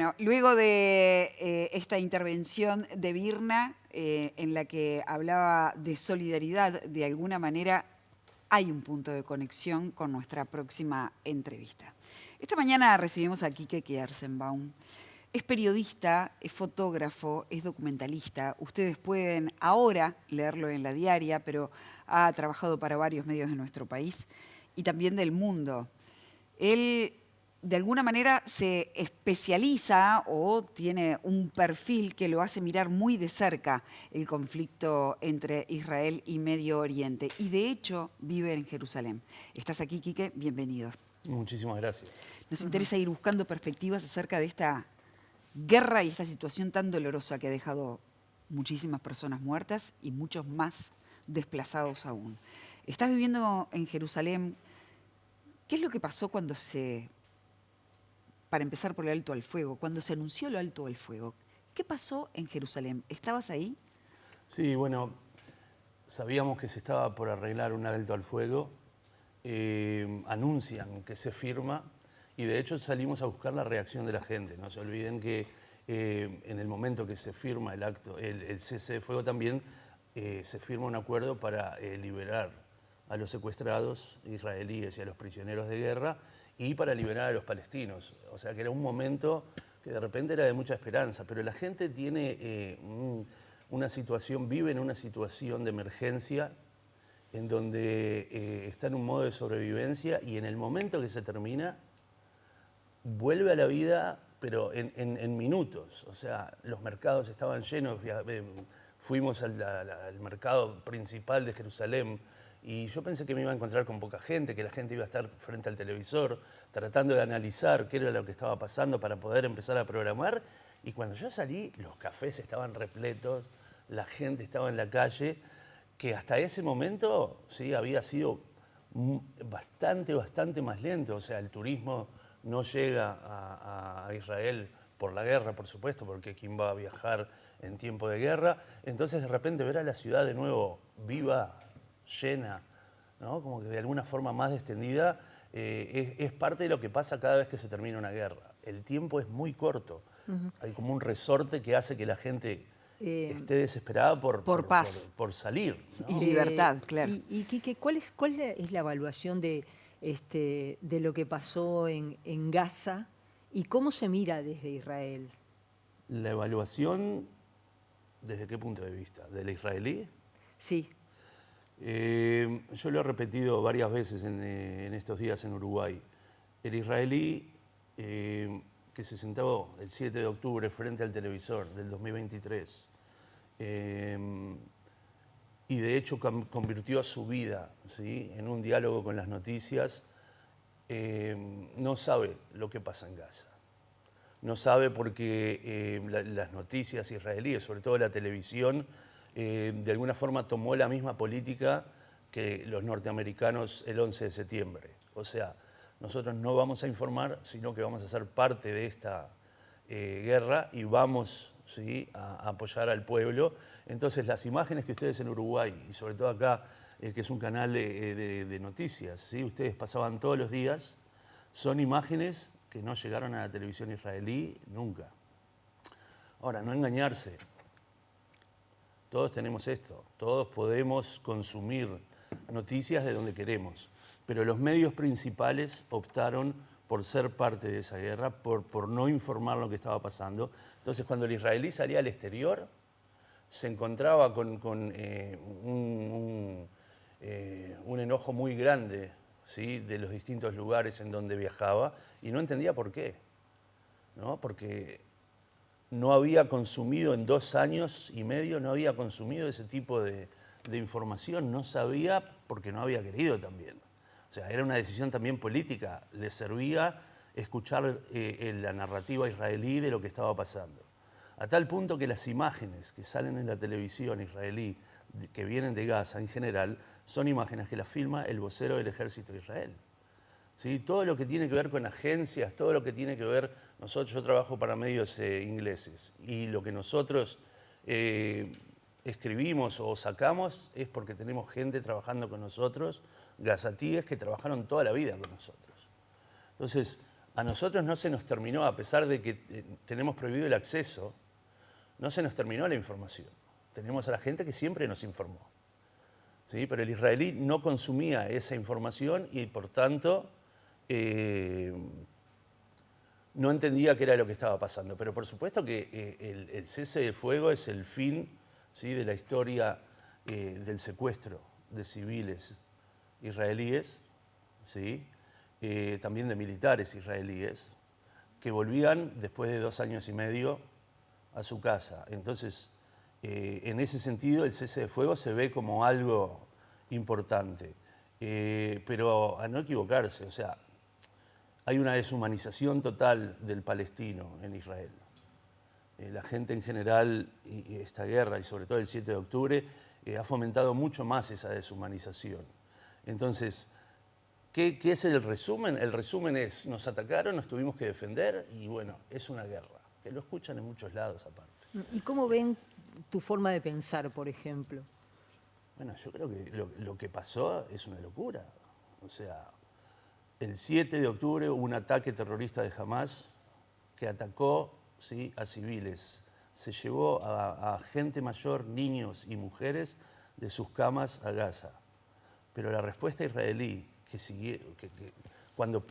Bueno, luego de esta intervención de Virna, en la que hablaba de solidaridad, de alguna manera hay un punto de conexión con nuestra próxima entrevista. Esta mañana recibimos a Quique Kierszenbaum. Es periodista, es fotógrafo, es documentalista. Ustedes pueden ahora leerlo en La Diaria, pero ha trabajado para varios medios de nuestro país y también del mundo. Él, de alguna manera, se especializa o tiene un perfil que lo hace mirar muy de cerca el conflicto entre Israel y Medio Oriente. Y de hecho vive en Jerusalén. ¿Estás aquí, Quique? Bienvenido. Muchísimas gracias. Nos interesa ir buscando perspectivas acerca de esta guerra y esta situación tan dolorosa que ha dejado muchísimas personas muertas y muchos más desplazados aún. Estás viviendo en Jerusalén. ¿Qué es lo que pasó cuando para empezar por el alto al fuego, cuando se anunció el alto al fuego? ¿Qué pasó en Jerusalén? ¿Estabas ahí? Sí, bueno, sabíamos que se estaba por arreglar un alto al fuego, anuncian que se firma y de hecho salimos a buscar la reacción de la gente. No se olviden que en el momento que se firma el cese de fuego también se firma un acuerdo para liberar a los secuestrados israelíes y a los prisioneros de guerra y para liberar a los palestinos. O sea que era un momento que de repente era de mucha esperanza, pero la gente tiene una situación, vive en una situación de emergencia en donde está en un modo de sobrevivencia y en el momento que se termina, vuelve a la vida, pero en minutos. O sea, los mercados estaban llenos, fuimos al mercado principal de Jerusalén y yo pensé que me iba a encontrar con poca gente, que la gente iba a estar frente al televisor tratando de analizar qué era lo que estaba pasando para poder empezar a programar. Y cuando yo salí, los cafés estaban repletos, la gente estaba en la calle, que hasta ese momento sí había sido bastante más lento. O sea, el turismo no llega a Israel por la guerra, por supuesto, porque ¿quién va a viajar en tiempo de guerra? Entonces de repente ver a la ciudad de nuevo viva, llena, ¿no? Como que de alguna forma más distendida, es parte de lo que pasa cada vez que se termina una guerra. El tiempo es muy corto. Hay como un resorte que hace que la gente esté desesperada Por paz por salir, y ¿no? libertad, claro. Y Quique, ¿cuál es la evaluación de lo que pasó en Gaza y cómo se mira desde Israel? La evaluación, ¿desde qué punto de vista? ¿Del israelí? Sí, Yo lo he repetido varias veces en estos días en Uruguay. El israelí que se sentó el 7 de octubre frente al televisor del 2023 y de hecho convirtió su vida, ¿sí?, en un diálogo con las noticias, no sabe lo que pasa en Gaza. No sabe porque las noticias israelíes, sobre todo la televisión, de alguna forma tomó la misma política que los norteamericanos el 11 de septiembre. O sea, nosotros no vamos a informar, sino que vamos a ser parte de esta guerra y vamos, ¿sí?, a apoyar al pueblo. Entonces las imágenes que ustedes en Uruguay, y sobre todo acá, que es un canal de noticias, ¿sí?, ustedes pasaban todos los días, son imágenes que no llegaron a la televisión israelí nunca. Ahora, no engañarse. Todos tenemos esto, todos podemos consumir noticias de donde queremos, pero los medios principales optaron por ser parte de esa guerra, por no informar lo que estaba pasando. Entonces, cuando el israelí salía al exterior, se encontraba con un enojo muy grande, ¿sí?, de los distintos lugares en donde viajaba y no entendía por qué, ¿no? Porque no había consumido en 2 años y medio, no había consumido ese tipo de información, no sabía porque no había querido también. O sea, era una decisión también política, le servía escuchar la narrativa israelí de lo que estaba pasando. A tal punto que las imágenes que salen en la televisión israelí, que vienen de Gaza en general, son imágenes que las filma el vocero del ejército de Israel. ¿Sí? Todo lo que tiene que ver con agencias, todo lo que tiene que ver, yo trabajo para medios ingleses y lo que nosotros escribimos o sacamos es porque tenemos gente trabajando con nosotros, gazatíes que trabajaron toda la vida con nosotros. Entonces, A nosotros no se nos terminó, a pesar de que tenemos prohibido el acceso, no se nos terminó la información. Tenemos a la gente que siempre nos informó. ¿Sí? Pero el israelí no consumía esa información y por tanto no entendía qué era lo que estaba pasando. Pero por supuesto que el cese de fuego es el fin, ¿sí?, de la historia del secuestro de civiles israelíes, ¿sí?, también de militares israelíes, que volvían después de 2 años y medio a su casa. Entonces, en ese sentido, el cese de fuego se ve como algo importante. Pero a no equivocarse, o sea, hay una deshumanización total del palestino en Israel. La gente en general, y esta guerra, y sobre todo el 7 de octubre, ha fomentado mucho más esa deshumanización. Entonces, ¿qué es el resumen? El resumen es, nos atacaron, nos tuvimos que defender, y bueno, es una guerra, que lo escuchan en muchos lados aparte. ¿Y cómo ven tu forma de pensar, por ejemplo? Bueno, yo creo que lo que pasó es una locura. O sea, el 7 de octubre hubo un ataque terrorista de Hamás que atacó, ¿sí?, a civiles. Se llevó a gente mayor, niños y mujeres de sus camas a Gaza. Pero la respuesta israelí, cuando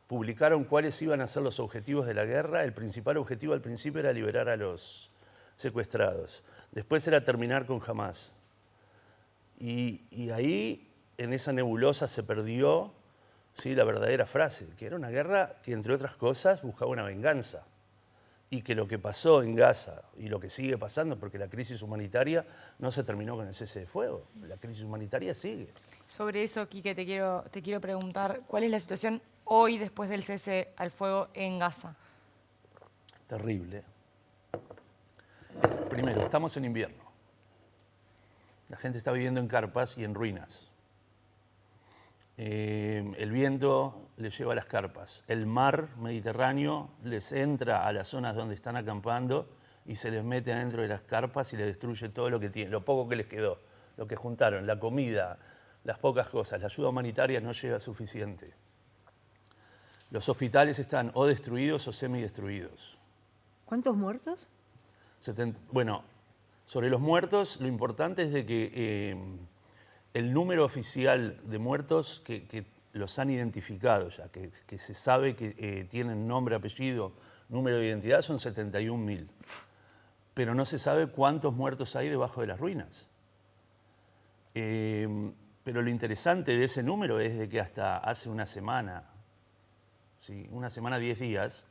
publicaron cuáles iban a ser los objetivos de la guerra, el principal objetivo al principio era liberar a los secuestrados. Después era terminar con Hamás. Y ahí, en esa nebulosa, se perdió, ¿sí?, la verdadera frase, que era una guerra que, entre otras cosas, buscaba una venganza. Y que lo que pasó en Gaza y lo que sigue pasando, porque la crisis humanitaria no se terminó con el cese de fuego, la crisis humanitaria sigue. Sobre eso, Quique, te quiero preguntar, ¿cuál es la situación hoy después del cese al fuego en Gaza? Terrible. Primero, estamos en invierno. La gente está viviendo en carpas y en ruinas. El viento les lleva a las carpas. El mar Mediterráneo les entra a las zonas donde están acampando y se les mete adentro de las carpas y les destruye todo lo que tienen, lo poco que les quedó, lo que juntaron, la comida, las pocas cosas. La ayuda humanitaria no llega suficiente. Los hospitales están o destruidos o semidestruidos. ¿Cuántos muertos? Bueno, sobre los muertos, lo importante es de que el número oficial de muertos que los han identificado ya, que se sabe que tienen nombre, apellido, número de identidad, son 71.000. Pero no se sabe cuántos muertos hay debajo de las ruinas. Pero lo interesante de ese número es de que hasta hace una semana, ¿sí?, una semana, 10 días,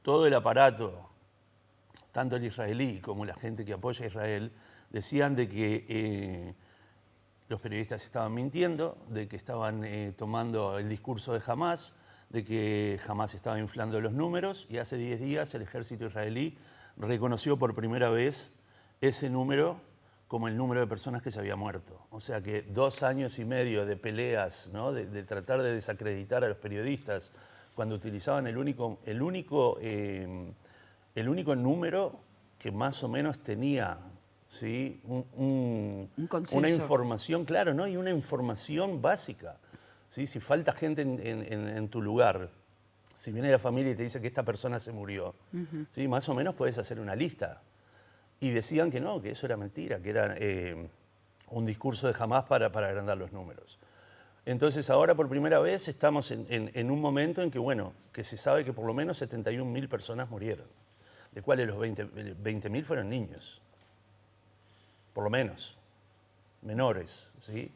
todo el aparato, tanto el israelí como la gente que apoya a Israel, decían de que los periodistas estaban mintiendo, de que estaban tomando el discurso de Hamás, de que Hamás estaba inflando los números, y hace 10 días el ejército israelí reconoció por primera vez ese número como el número de personas que se había muerto. O sea que 2 años y medio de peleas, ¿no?, de tratar de desacreditar a los periodistas, cuando utilizaban el único número que más o menos tenía, ¿sí?, una información, claro, ¿no?, y una información básica. ¿Sí? Si falta gente en tu lugar, si viene la familia y te dice que esta persona se murió, ¿sí?, más o menos puedes hacer una lista. Y decían que no, que eso era mentira, que era un discurso de Hamás para agrandar los números. Entonces ahora por primera vez estamos en un momento en que, bueno, que se sabe que por lo menos 71.000 personas murieron, de cuales los 20.000 fueron niños, por lo menos, menores, ¿sí?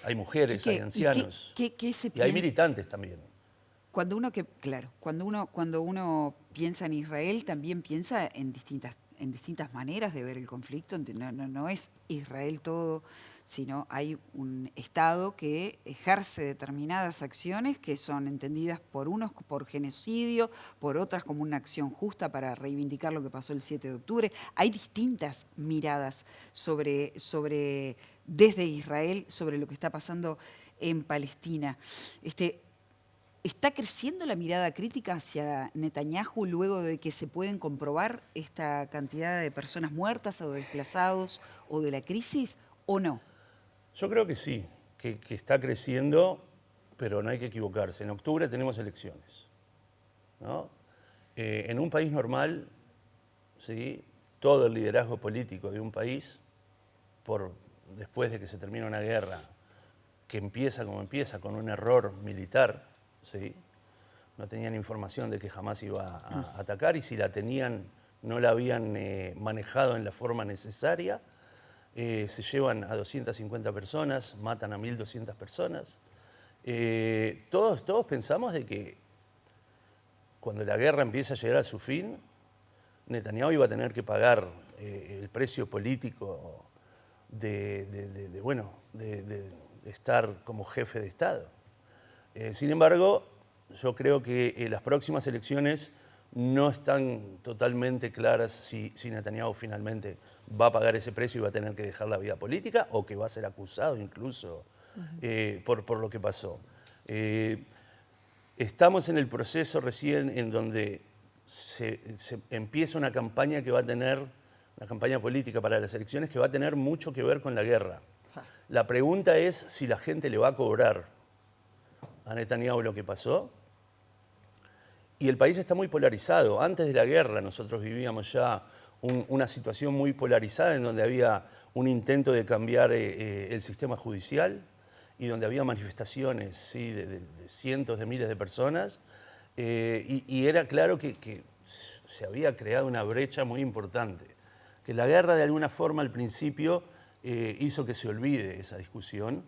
Hay mujeres, hay ancianos, y hay militantes también. Cuando uno piensa en Israel, también piensa en distintas maneras de ver el conflicto. No es Israel todo, sino hay un Estado que ejerce determinadas acciones que son entendidas por unos por genocidio, por otras como una acción justa para reivindicar lo que pasó el 7 de octubre. Hay distintas miradas desde Israel sobre lo que está pasando en Palestina. ¿Está creciendo la mirada crítica hacia Netanyahu luego de que se pueden comprobar esta cantidad de personas muertas o desplazados o de la crisis, o no? Yo creo que sí, que está creciendo, pero no hay que equivocarse. En octubre tenemos elecciones, ¿no? En un país normal, ¿sí?, todo el liderazgo político de un país, después de que se termina una guerra, que empieza como empieza, con un error militar, ¿sí?, no tenían información de que jamás iba a atacar, y si la tenían, no la habían manejado en la forma necesaria. Se llevan a 250 personas, matan a 1.200 personas. Todos pensamos de que cuando la guerra empiece a llegar a su fin, Netanyahu iba a tener que pagar el precio político de estar como jefe de Estado. Sin embargo, yo creo que las próximas elecciones no están totalmente claras si Netanyahu finalmente va a pagar ese precio y va a tener que dejar la vida política, o que va a ser acusado incluso por lo que pasó. Estamos en el proceso recién en donde se empieza una campaña que va a tener, una campaña política para las elecciones que va a tener mucho que ver con la guerra. La pregunta es si la gente le va a cobrar a Netanyahu lo que pasó. Y el país está muy polarizado. Antes de la guerra nosotros vivíamos ya una situación muy polarizada en donde había un intento de cambiar el sistema judicial y donde había manifestaciones, ¿sí?, de cientos de miles de personas. Y era claro que se había creado una brecha muy importante. Que la guerra de alguna forma al principio hizo que se olvide esa discusión,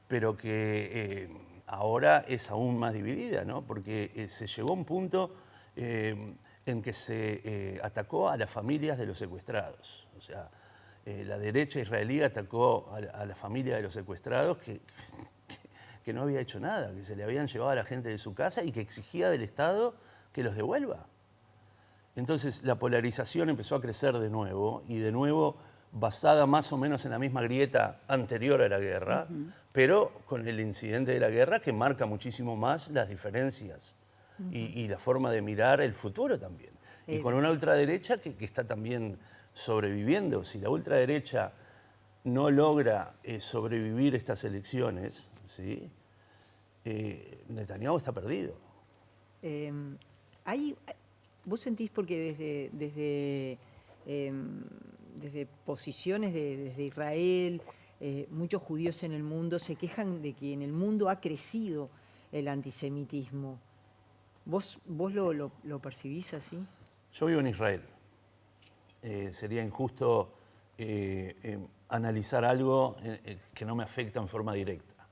pero que ahora es aún más dividida, ¿no? Porque se llegó a un punto en que se atacó a las familias de los secuestrados. O sea, la derecha israelí atacó a la familia de los secuestrados que no había hecho nada, que se le habían llevado a la gente de su casa y que exigía del Estado que los devuelva. Entonces la polarización empezó a crecer de nuevo, y de nuevo basada más o menos en la misma grieta anterior a la guerra, pero con el incidente de la guerra que marca muchísimo más las diferencias y la forma de mirar el futuro también. Y con una ultraderecha que está también sobreviviendo. Si la ultraderecha no logra sobrevivir estas elecciones, ¿sí?, Netanyahu está perdido. ¿Vos sentís, porque desde posiciones desde Israel, muchos judíos en el mundo se quejan de que en el mundo ha crecido el antisemitismo? ¿Vos lo percibís así? Yo vivo en Israel. Sería injusto analizar algo que no me afecta en forma directa.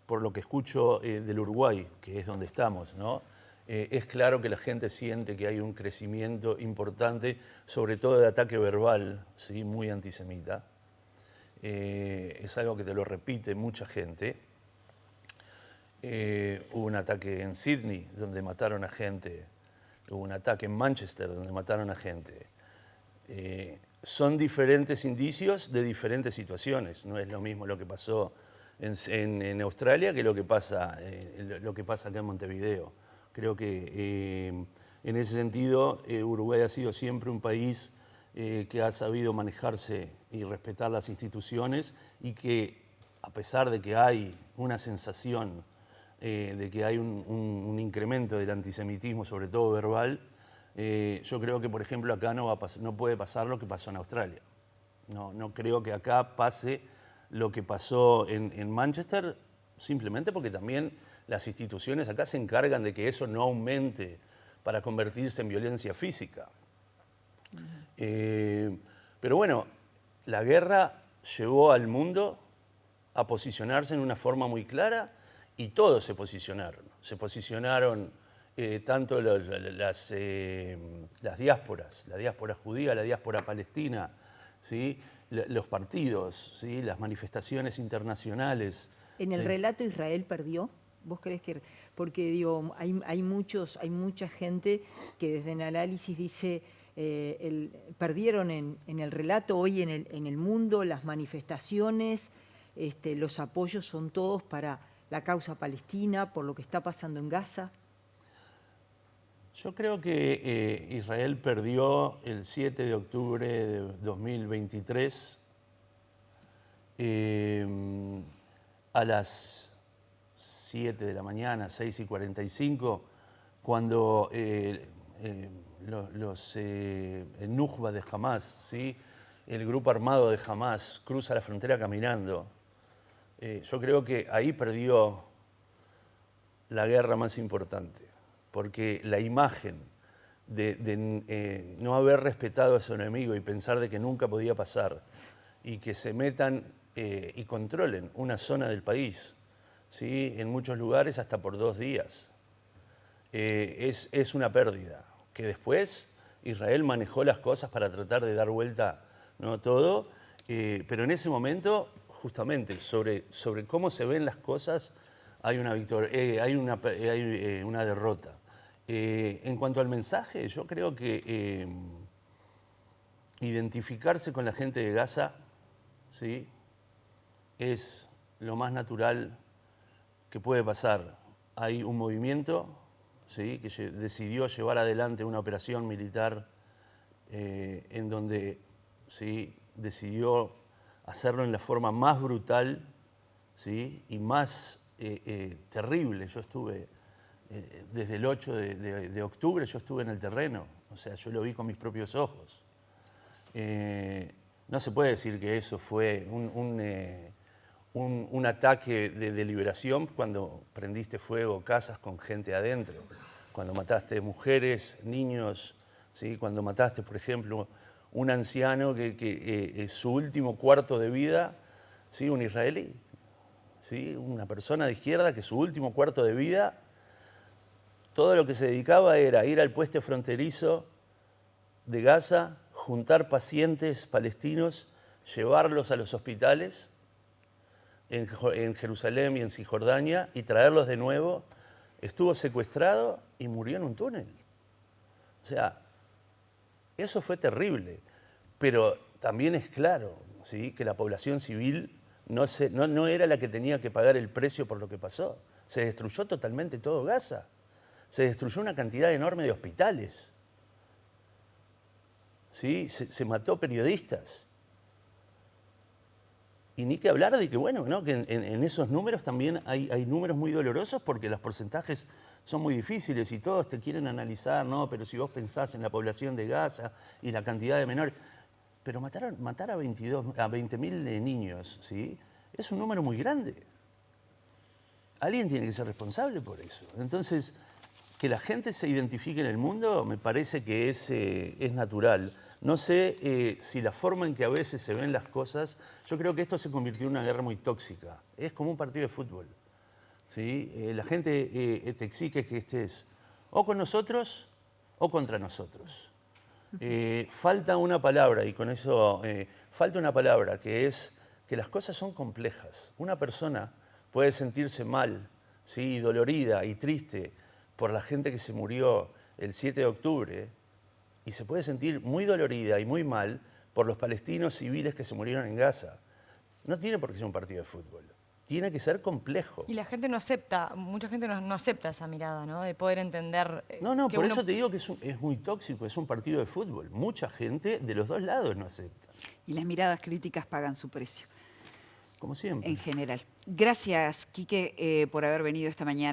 Por lo que escucho del Uruguay, que es donde estamos, ¿no? Es claro que la gente siente que hay un crecimiento importante, sobre todo de ataque verbal, ¿sí?, muy antisemita. Es algo que te lo repite mucha gente. Hubo un ataque en Sydney, donde mataron a gente. Hubo un ataque en Manchester, donde mataron a gente. Son diferentes indicios de diferentes situaciones. No es lo mismo lo que pasó en Australia que lo que pasa acá en Montevideo. Creo que en ese sentido Uruguay ha sido siempre un país que ha sabido manejarse y respetar las instituciones, y que, a pesar de que hay una sensación de que hay un incremento del antisemitismo, sobre todo verbal, yo creo que, por ejemplo, acá no puede pasar lo que pasó en Australia. No creo que acá pase lo que pasó en Manchester, simplemente porque también las instituciones acá se encargan de que eso no aumente para convertirse en violencia física. Pero bueno, la guerra llevó al mundo a posicionarse en una forma muy clara, y todos se posicionaron. Se posicionaron tanto las diásporas, la diáspora judía, la diáspora palestina, ¿sí?, los partidos, ¿sí?, las manifestaciones internacionales. ¿En el ¿sí? relato Israel perdió? ¿Vos crees que...? Porque digo, hay mucha gente que desde el análisis dice, perdieron en el relato hoy en el mundo, las manifestaciones, los apoyos son todos para la causa palestina, por lo que está pasando en Gaza. Yo creo que Israel perdió el 7 de octubre de 2023 a las 7 de la mañana, 6:45, cuando el Nujba de Hamás, ¿sí? El grupo armado de Hamás cruza la frontera caminando. Yo creo que ahí perdió la guerra más importante, porque la imagen de no haber respetado a su enemigo y pensar de que nunca podía pasar y que se metan y controlen una zona del país, ¿sí? En muchos lugares hasta por 2 días, es una pérdida, que después Israel manejó las cosas para tratar de dar vuelta, ¿no?, todo, pero en ese momento, justamente, sobre cómo se ven las cosas, hay una victoria, hay una derrota. En cuanto al mensaje, yo creo que identificarse con la gente de Gaza, ¿sí?, es lo más natural que puede pasar. Hay un movimiento, ¿sí?, que decidió llevar adelante una operación militar en donde, ¿sí?, decidió hacerlo en la forma más brutal, ¿sí?, y más terrible. Yo estuve, desde el 8 de octubre, yo estuve en el terreno, o sea, yo lo vi con mis propios ojos. No se puede decir que eso fue un ataque de liberación cuando prendiste fuego casas con gente adentro, cuando mataste mujeres, niños, ¿sí?, cuando mataste, por ejemplo, un anciano que su último cuarto de vida, ¿sí?, un israelí, ¿sí?, una persona de izquierda que su último cuarto de vida, todo lo que se dedicaba era ir al puente fronterizo de Gaza, juntar pacientes palestinos, llevarlos a los hospitales en Jerusalén y en Cisjordania y traerlos de nuevo. Estuvo secuestrado y murió en un túnel. O sea, eso fue terrible, pero también es claro, ¿sí?, que la población civil no era la que tenía que pagar el precio por lo que pasó. Se destruyó totalmente todo Gaza. Se destruyó una cantidad enorme de hospitales. ¿Sí? Se mató periodistas. Y ni que hablar de que, bueno, ¿no?, que en esos números también hay números muy dolorosos porque los porcentajes son muy difíciles y todos te quieren analizar, ¿no? Pero si vos pensás en la población de Gaza y la cantidad de menores... Pero matar a 20.000 niños, ¿sí?, es un número muy grande. Alguien tiene que ser responsable por eso. Entonces, que la gente se identifique en el mundo me parece que es natural. No sé si la forma en que a veces se ven las cosas, yo creo que esto se convirtió en una guerra muy tóxica. Es como un partido de fútbol, ¿sí? La gente te exige que estés o con nosotros o contra nosotros. Falta una palabra, y con eso falta una palabra, que es que las cosas son complejas. Una persona puede sentirse mal, ¿sí?, dolorida y triste por la gente que se murió el 7 de octubre, y se puede sentir muy dolorida y muy mal por los palestinos civiles que se murieron en Gaza. No tiene por qué ser un partido de fútbol. Tiene que ser complejo. Y la gente no acepta, mucha gente no acepta esa mirada, ¿no?, de poder entender No, que por uno... eso te digo que es muy tóxico, es un partido de fútbol. Mucha gente de los dos lados no acepta. Y las miradas críticas pagan su precio, Como siempre. en general. Gracias, Quique, por haber venido esta mañana.